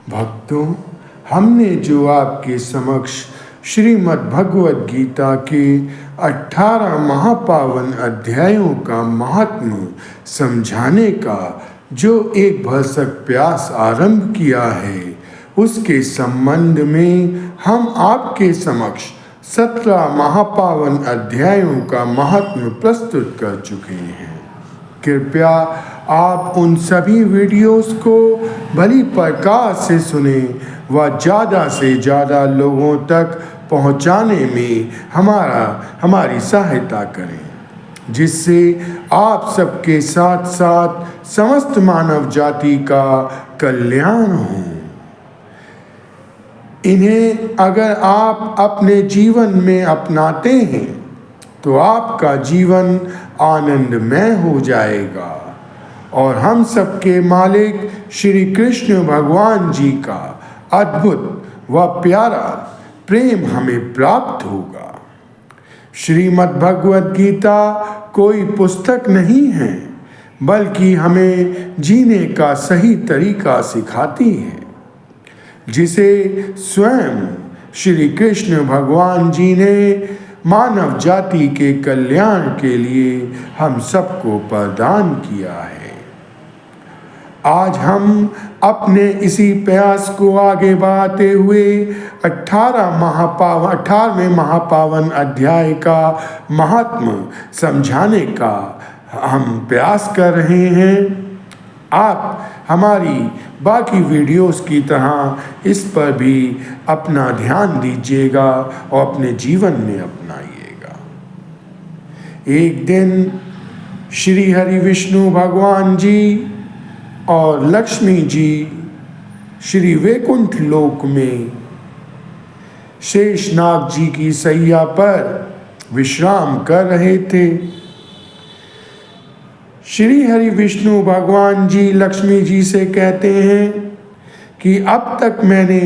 भक्तों, हमने जो आपके समक्ष श्रीमद् भगवद गीता के 18 महापावन अध्यायों का महात्म्य समझाने का जो एक भरसक प्रयास आरंभ किया है, उसके संबंध में हम आपके समक्ष 17 महापावन अध्यायों का महात्म्य प्रस्तुत कर चुके हैं। कृपया आप उन सभी वीडियोस को भली प्रकार से सुने व ज़्यादा से ज़्यादा लोगों तक पहुंचाने में हमारी सहायता करें, जिससे आप सबके साथ साथ समस्त मानव जाति का कल्याण हो। इन्हें अगर आप अपने जीवन में अपनाते हैं तो आपका जीवन आनंदमय हो जाएगा और हम सबके मालिक श्री कृष्ण भगवान जी का अद्भुत व प्यारा प्रेम हमें प्राप्त होगा। श्रीमद् भगवद गीता कोई पुस्तक नहीं है, बल्कि हमें जीने का सही तरीका सिखाती है, जिसे स्वयं श्री कृष्ण भगवान जी ने मानव जाति के कल्याण के लिए हम सबको प्रदान किया है। आज हम अपने इसी प्रयास को आगे बढ़ाते हुए 18वें महापावन अध्याय का महात्म्य समझाने का हम प्रयास कर रहे हैं। आप हमारी बाकी वीडियोस की तरह इस पर भी अपना ध्यान दीजिएगा और अपने जीवन में अपनाइएगा। एक दिन श्री हरि विष्णु भगवान जी और लक्ष्मी जी श्री वैकुंठ लोक में शेषनाग जी की सैया पर विश्राम कर रहे थे। श्री हरि विष्णु भगवान जी लक्ष्मी जी से कहते हैं कि अब तक मैंने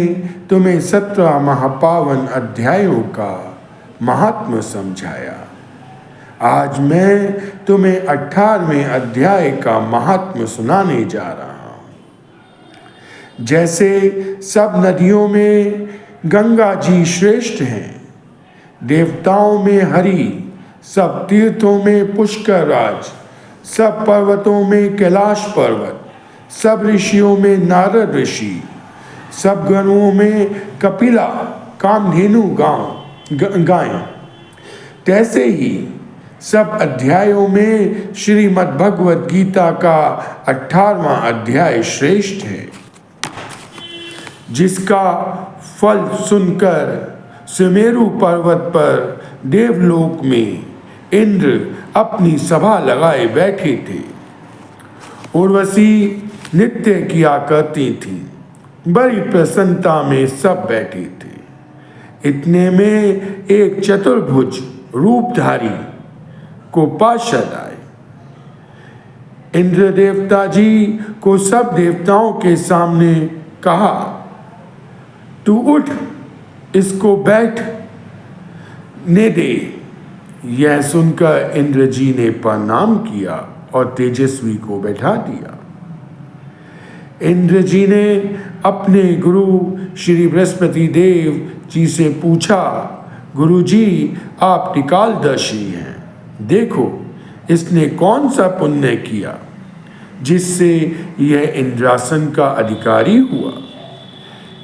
तुम्हें 17 महापावन अध्यायों का महात्म्य समझाया। आज मैं तुम्हें 18वें अध्याय का महात्म्य सुनाने जा रहा हूँ। जैसे सब नदियों में गंगा जी श्रेष्ठ हैं, देवताओं में हरि, सब तीर्थों में पुष्कर राज, सब पर्वतों में कैलाश पर्वत, सब ऋषियों में नारद ऋषि, सब गणों में कपिला कामधेनु गायें, तैसे ही सब अध्यायों में श्रीमद् भगवद गीता का 18वां अध्याय श्रेष्ठ है, जिसका फल सुनकर सुमेरु पर्वत पर देवलोक में इंद्र अपनी सभा लगाए बैठे थे। उर्वशी नृत्य किया करती थी, बड़ी प्रसन्नता में सब बैठे थे। इतने में एक चतुर्भुज रूपधारी को पार्षद आए। इंद्र देवता जी को सब देवताओं के सामने कहा, तू उठ, इसको बैठने दे। यह सुनकर इंद्र जी ने प्रणाम किया और तेजस्वी को बैठा दिया। इंद्र जी ने अपने गुरु श्री बृहस्पति देव जी से पूछा, गुरु जी आप त्रिकालदर्शी हैं, देखो इसने कौन सा पुण्य किया जिससे यह इंद्रासन का अधिकारी हुआ।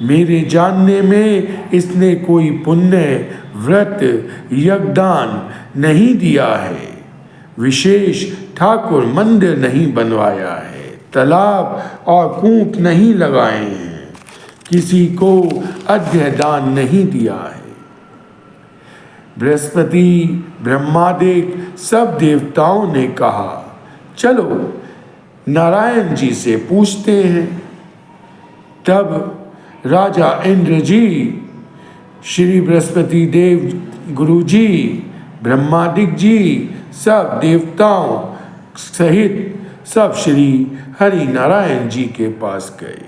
मेरे जानने में इसने कोई पुण्य व्रत यज्ञदान नहीं दिया है, विशेष ठाकुर मंदिर नहीं बनवाया है, तालाब और कूप नहीं लगाए हैं, किसी को अध्यदान नहीं दिया है। बृहस्पति ब्रह्मादिक सब देवताओं ने कहा, चलो नारायण जी से पूछते हैं। तब राजा इंद्र जी, श्री बृहस्पति देव गुरु जी, ब्रह्मादिक जी, सब देवताओं सहित सब श्री हरि नारायण जी के पास गए।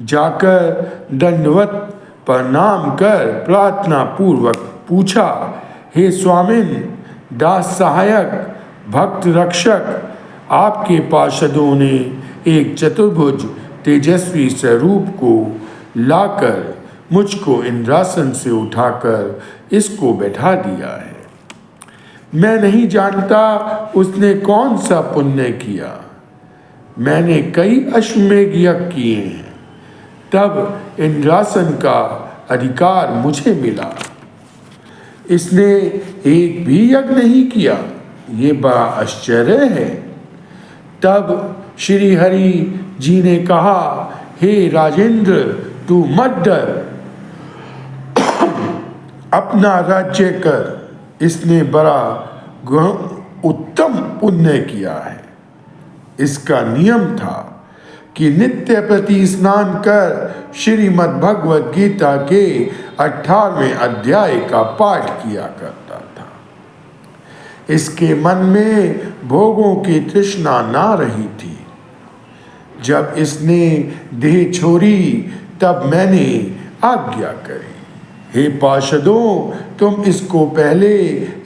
जाकर दंडवत प्रणाम कर प्रार्थना पूर्वक पूछा, हे स्वामिन, दास सहायक, भक्त रक्षक, आपके पार्षदों ने एक चतुर्भुज तेजस्वी स्वरूप को लाकर मुझको इंद्रासन से उठाकर इसको बैठा दिया है। मैं नहीं जानता उसने कौन सा पुण्य किया। मैंने कई अश्वमेध यज्ञ किए हैं, तब इंद्रासन का अधिकार मुझे मिला। इसने एक भी यज्ञ नहीं किया, ये बड़ा आश्चर्य है। तब श्री हरि जी ने कहा, हे राजेंद्र, तू मत डर, अपना राज्य कर। इसने बड़ा उत्तम पुण्य किया है। इसका नियम था कि नित्य प्रति स्नान कर श्रीमद् भगवद गीता के 18वें अध्याय का पाठ किया करता था। इसके मन में भोगों की तृष्णा ना रही थी। जब इसने देह छोड़ी तब मैंने आज्ञा करी, हे पार्षदों, तुम इसको पहले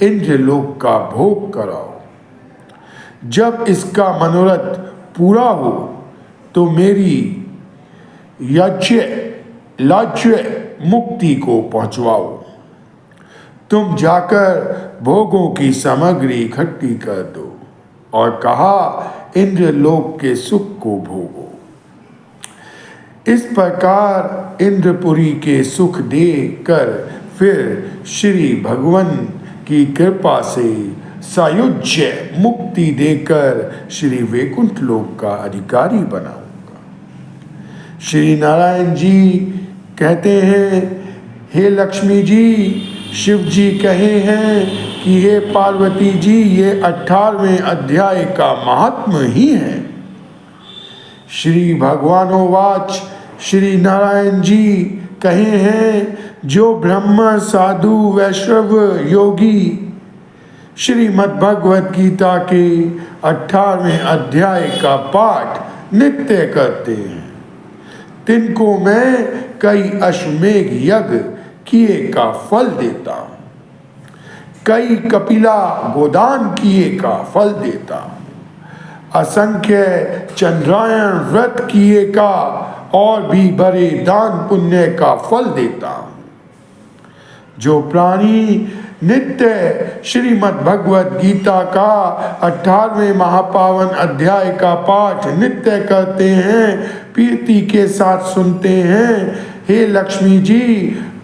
इंद्रलोक का भोग कराओ। जब इसका मनोरथ पूरा हो तो मेरी राज्य मुक्ति को पहुंचवाओ। तुम जाकर भोगों की सामग्री इकट्ठी कर दो और कहा, इंद्रलोक के सुख को भोगो। इस प्रकार इंद्रपुरी के सुख देकर फिर श्री भगवान की कृपा से सायुज्य मुक्ति देकर श्री वैकुंठ लोक का अधिकारी बनाऊंगा। श्री नारायण जी कहते हैं, हे लक्ष्मी जी, शिव जी कहे हैं कि हे पार्वती जी, ये 18वें अध्याय का महात्म ही है। श्री भगवानोवाच, श्री नारायण जी कहे हैं, जो ब्रह्म साधु वैष्णव योगी श्रीमद् भगवद गीता के 18वें अध्याय का पाठ नित्य करते हैं, तिनको मैं कई अश्वमेध यज्ञ किए का फल देता हूँ, कई कपिला गोदान किए का फल देता हूँ, असंख्य चंद्रायण व्रत किए का और भी बड़े दान पुण्य का फल देता हूँ। जो प्राणी नित्य श्रीमद् भगवद गीता का 18वें महापावन अध्याय का पाठ नित्य करते हैं, प्रीति के साथ सुनते हैं, हे लक्ष्मी जी,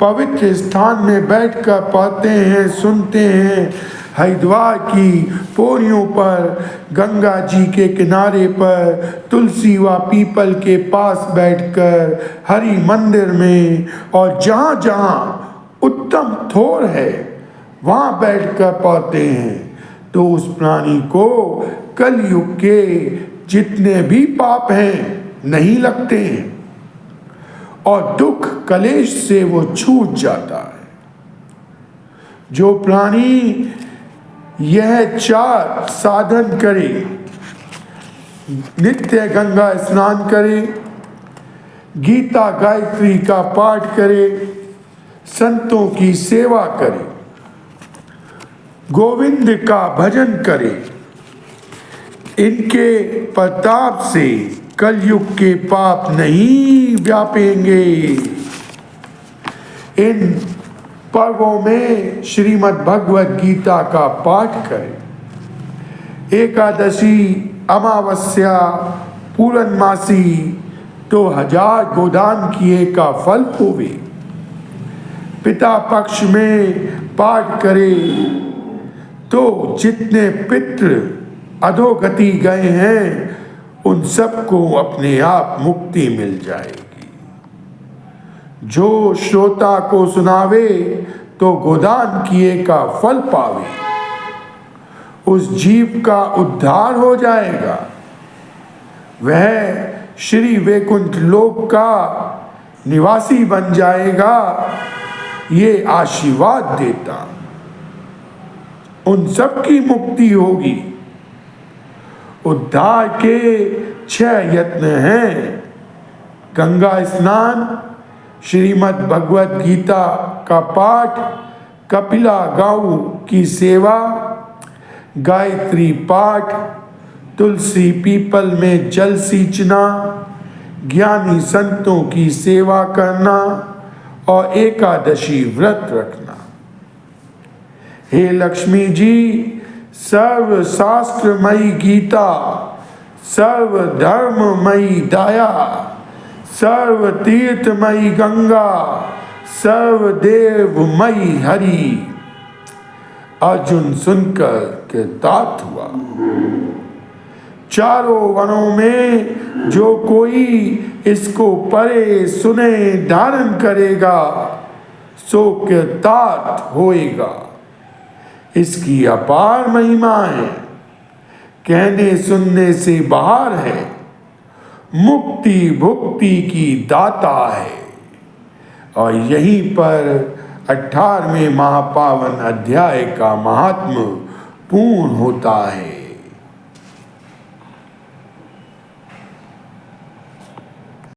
पवित्र स्थान में बैठकर पढ़ते हैं, सुनते हैं, हरिद्वार की पौड़ियों पर, गंगा जी के किनारे पर, तुलसी व पीपल के पास बैठकर, हरि मंदिर में और जहाँ जहाँ उत्तम थोर है वहाँ बैठकर पढ़ते हैं, तो उस प्राणी को कलयुग के जितने भी पाप हैं नहीं लगते हैं और दुख कलेश से वो छूट जाता है। जो प्राणी यह 4 साधन करे, नित्य गंगा स्नान करे, गीता गायत्री का पाठ करे, संतों की सेवा करे, गोविंद का भजन करे, इनके प्रताप से कलयुग के पाप नहीं व्यापेंगे। इन पर्वों में श्रीमद् भगवद गीता का पाठ करें। एकादशी, अमावस्या, पूर्णमासी तो 1000 गोदान किए का फल होवे। पिता पक्ष में पाठ करे तो जितने पितृ अधोगति गए हैं उन सबको अपने आप मुक्ति मिल जाएगी। जो श्रोता को सुनावे तो गोदान किए का फल पावे, उस जीव का उद्धार हो जाएगा, वह श्री वैकुंठ लोक का निवासी बन जाएगा। ये आशीर्वाद देता, उन सब की मुक्ति होगी। उद्धार के 6 यत्न हैं: गंगा स्नान, श्रीमद् भगवद गीता का पाठ, कपिला गौ की सेवा, गायत्री पाठ, तुलसी पीपल में जल सींचना, ज्ञानी संतों की सेवा करना और एकादशी व्रत रखना। हे लक्ष्मी जी, सर्व शास्त्रमयी गीता, सर्व धर्ममयी दया, सर्व तीर्थमयी गंगा, सर्व देवमयी हरि। अर्जुन सुनकर कृतार्थ हुआ। चारों वनों में जो कोई इसको पढ़े सुने धारण करेगा सो कृतार्थ होएगा। इसकी अपार महिमा है, कहने सुनने से बाहर है, मुक्ति भुक्ति की दाता है। और यहीं पर 18वें महापावन अध्याय का महात्म्य पूर्ण होता है।